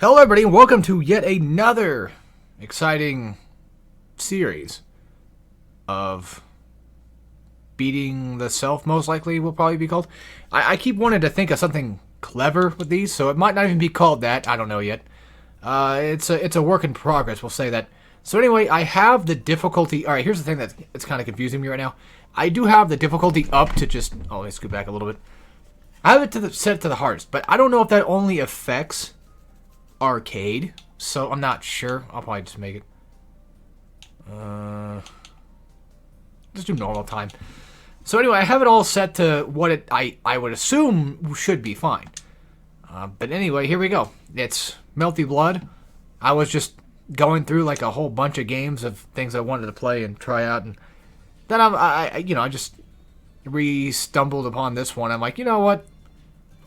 Hello everybody and welcome to yet another exciting series of beating the self, most likely will probably be called. I keep wanting to think of something clever with these, so it might not even be called that. I don't know yet. It's a work in progress, we'll say that. So anyway, I have the difficulty... Alright, here's the thing that's kind of confusing me right now. I do have the difficulty up to just... Oh, let me scoot back a little bit. I have it set to the hardest, but I don't know if that only affects arcade, so I'm not sure. I'll probably just make it just do normal time. So anyway, I have it all set to what I would assume should be fine. But anyway, here we go. It's Melty Blood. I was just going through like a whole bunch of games of things I wanted to play and try out, and then I just stumbled upon this one. I'm like, you know what?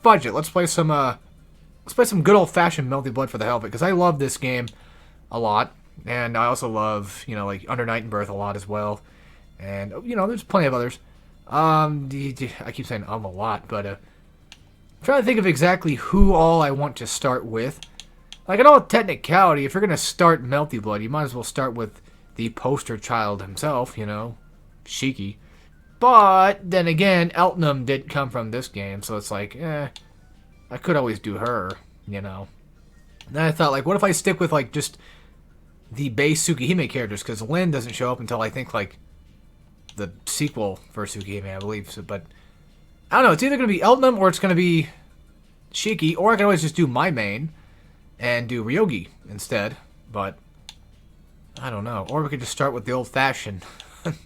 Fudge it. Let's play some good old-fashioned Melty Blood for the hell of it, because I love this game a lot, and I also love, like Under Night and Birth a lot as well, and, there's plenty of others. I keep saying a lot, but, I'm trying to think of exactly who all I want to start with. Like, in all technicality, if you're going to start Melty Blood, you might as well start with the poster child himself, Shiki. But, then again, Eltnam did come from this game, so it's like, I could always do her, And then I thought, like, what if I stick with, like, just the base Tsukihime characters? Because Lin doesn't show up until, I think, like, the sequel for Tsukihime, I believe. So, but, I don't know. It's either going to be Eltnam or it's going to be Shiki. Or I can always just do my main and do Ryogi instead. But, I don't know. Or we could just start with the old-fashioned,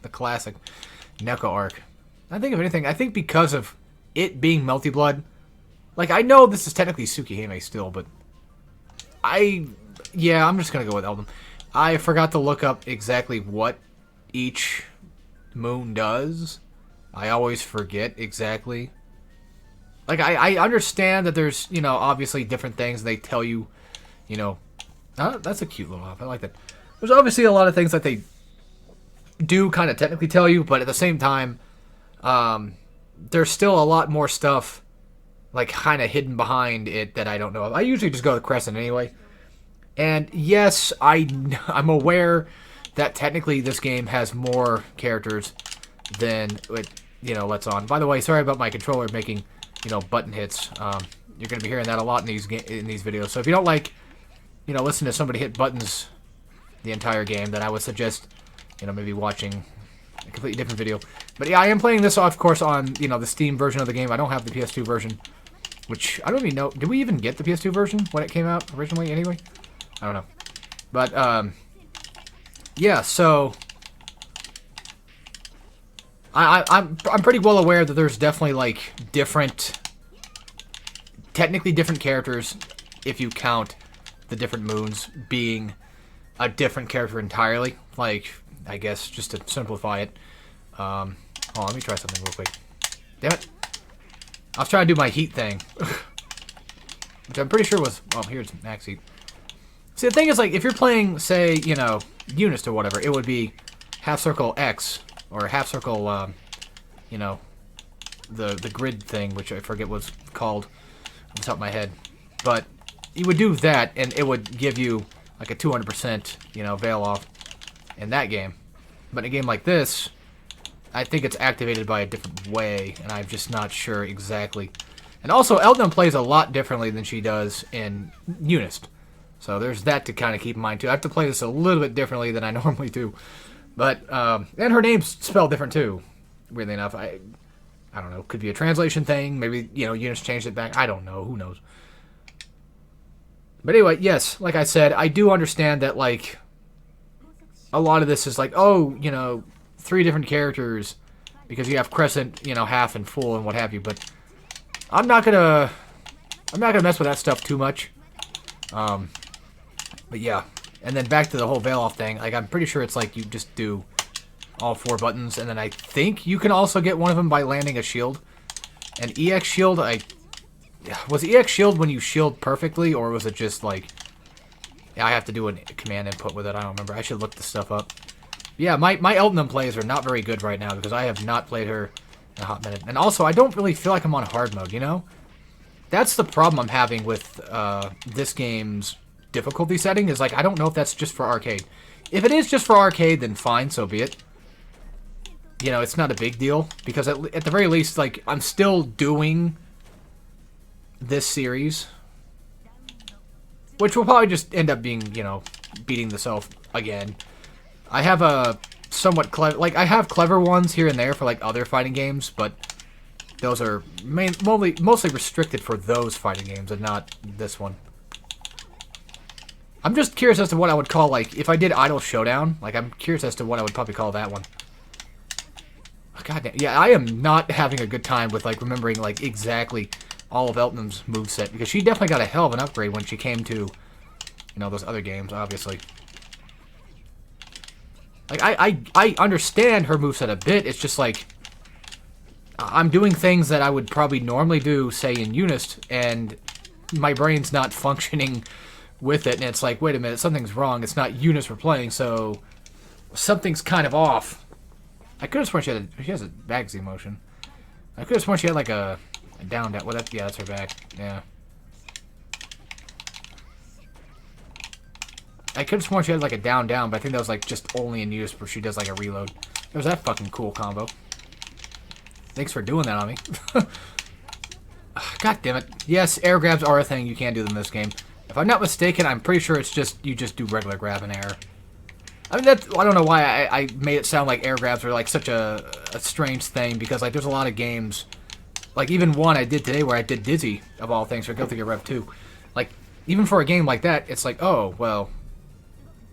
the classic Neko arc. I think, if anything, I think because of it being Melty Blood... Like, I know this is technically Tsukihime still, but I'm just going to go with Eltnam. I forgot to look up exactly what each moon does. I always forget exactly. Like, I understand that there's, obviously different things they tell you, that's a cute little outfit. I like that. There's obviously a lot of things that they do kind of technically tell you, but at the same time, there's still a lot more stuff like, kind of hidden behind it that I don't know of. I usually just go with Crescent anyway. And, yes, I'm aware that technically this game has more characters than it, lets on. By the way, sorry about my controller making, button hits. You're going to be hearing that a lot in these videos. So if you don't like, listen to somebody hit buttons the entire game, then I would suggest, maybe watching a completely different video. But, yeah, I am playing this, of course, on, the Steam version of the game. I don't have the PS2 version. Which, I don't even know. Did we even get the PS2 version when it came out originally anyway? I don't know. But, yeah, so... I'm pretty well aware that there's definitely, like, technically different characters, if you count the different moons being a different character entirely. Like, I guess, just to simplify it. Hold on, let me try something real quick. Damn it. I was trying to do my heat thing. Which I'm pretty sure was... Oh, here's max heat. See, the thing is, like, if you're playing, say, Unist or whatever, it would be half circle X, or half circle, the grid thing, which I forget what's called off the top of my head. But you would do that, and it would give you, like, a 200%, veil off in that game. But in a game like this... I think it's activated by a different way, and I'm just not sure exactly. And also, Eltnam plays a lot differently than she does in Unist. So there's that to kind of keep in mind, too. I have to play this a little bit differently than I normally do. But, and her name's spelled different, too. Weirdly enough. I don't know. Could be a translation thing. Maybe, Unist changed it back. I don't know. Who knows? But anyway, yes, like I said, I do understand that, like, a lot of this is like, oh, 3 different characters because you have Crescent, half and full and what have you, but I'm not gonna mess with that stuff too much. But yeah, and then back to the whole veil off thing. Like, I'm pretty sure it's like you just do all 4 buttons, and then I think you can also get one of them by landing a shield. And EX shield, was EX shield when you shield perfectly, or was it just like, yeah, I have to do a command input with it. I don't remember. I should look this stuff up. Yeah, my Eltnam plays are not very good right now because I have not played her in a hot minute. And also, I don't really feel like I'm on hard mode, That's the problem I'm having with this game's difficulty setting, is like, I don't know if that's just for arcade. If it is just for arcade, then fine, so be it. You know, it's not a big deal, because at the very least, like, I'm still doing this series, which will probably just end up being, you know, beating the self again. I have a somewhat clever, like, I have clever ones here and there for, like, other fighting games, but those are mostly restricted for those fighting games and not this one. I'm just curious as to what I would call, like, if I did Idol Showdown, like, I'm curious as to what I would probably call that one. Oh, God damn. Yeah, I am not having a good time with, like, remembering, like, exactly all of Eltnam's moveset, because she definitely got a hell of an upgrade when she came to, you know, those other games, obviously. Like, I understand her moveset a bit. It's just, like, I'm doing things that I would probably normally do, say, in Unist, and my brain's not functioning with it, and it's like, wait a minute, something's wrong. It's not Unist we're playing, so something's kind of off. I could have sworn she has a magazine motion. I could have sworn she had, like, a down. Well, yeah, that's her back. Yeah. I could have sworn she had, like, a down, but I think that was, like, just only in use where she does, like, a reload. It was that fucking cool combo. Thanks for doing that on me. God damn it. Yes, air grabs are a thing. You can do them in this game. If I'm not mistaken, I'm pretty sure it's just, you just do regular grab and air. I mean, I don't know why I made it sound like air grabs are, like, such a strange thing, because, like, there's a lot of games, like, even one I did today where I did Dizzy, of all things, for Guilty Gear Rev 2. Like, even for a game like that, it's like, oh, well,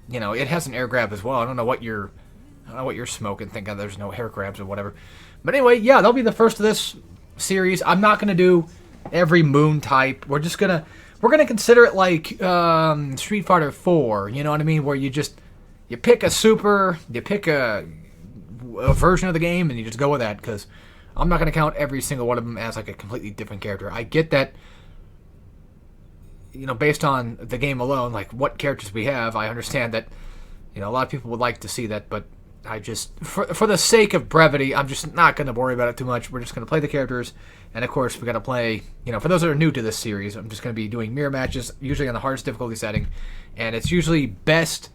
you know, it has an air grab as well. I don't know what you're smoking, thinking there's no air grabs or whatever. But anyway, yeah, that'll be the first of this series. I'm not going to do every moon type. We're gonna consider it like Street Fighter 4, you know what I mean? Where you pick a super, you pick a version of the game, and you just go with that, because I'm not going to count every single one of them as, like, a completely different character. I get that, you know, based on the game alone, like, what characters we have, I understand that, you know, a lot of people would like to see that, but I just, for the sake of brevity, I'm just not going to worry about it too much. We're just going to play the characters, and of course, we got to play, you know, for those that are new to this series, I'm just going to be doing mirror matches, usually on the hardest difficulty setting, and it's usually best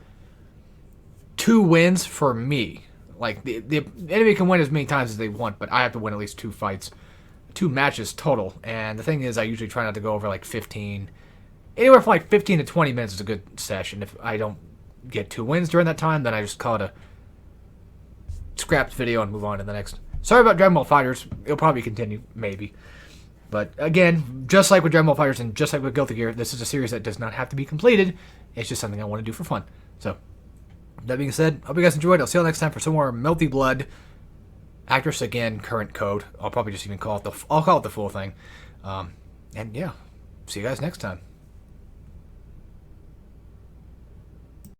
2 wins for me. Like, the enemy can win as many times as they want, but I have to win at least 2 fights, 2 matches total, and the thing is, I usually try not to go over, like, 15, anywhere from, like, 15 to 20 minutes is a good session. If I don't get 2 wins during that time, then I just call it a scrapped video and move on to the next. Sorry about Dragon Ball FighterZ. It'll probably continue, maybe. But again, just like with Dragon Ball FighterZ and just like with Guilty Gear, this is a series that does not have to be completed. It's just something I want to do for fun. So, that being said, hope you guys enjoyed. I'll see you all next time for some more Melty Blood. Actress again, current code. I'll probably just even call it the full thing. And yeah, see you guys next time.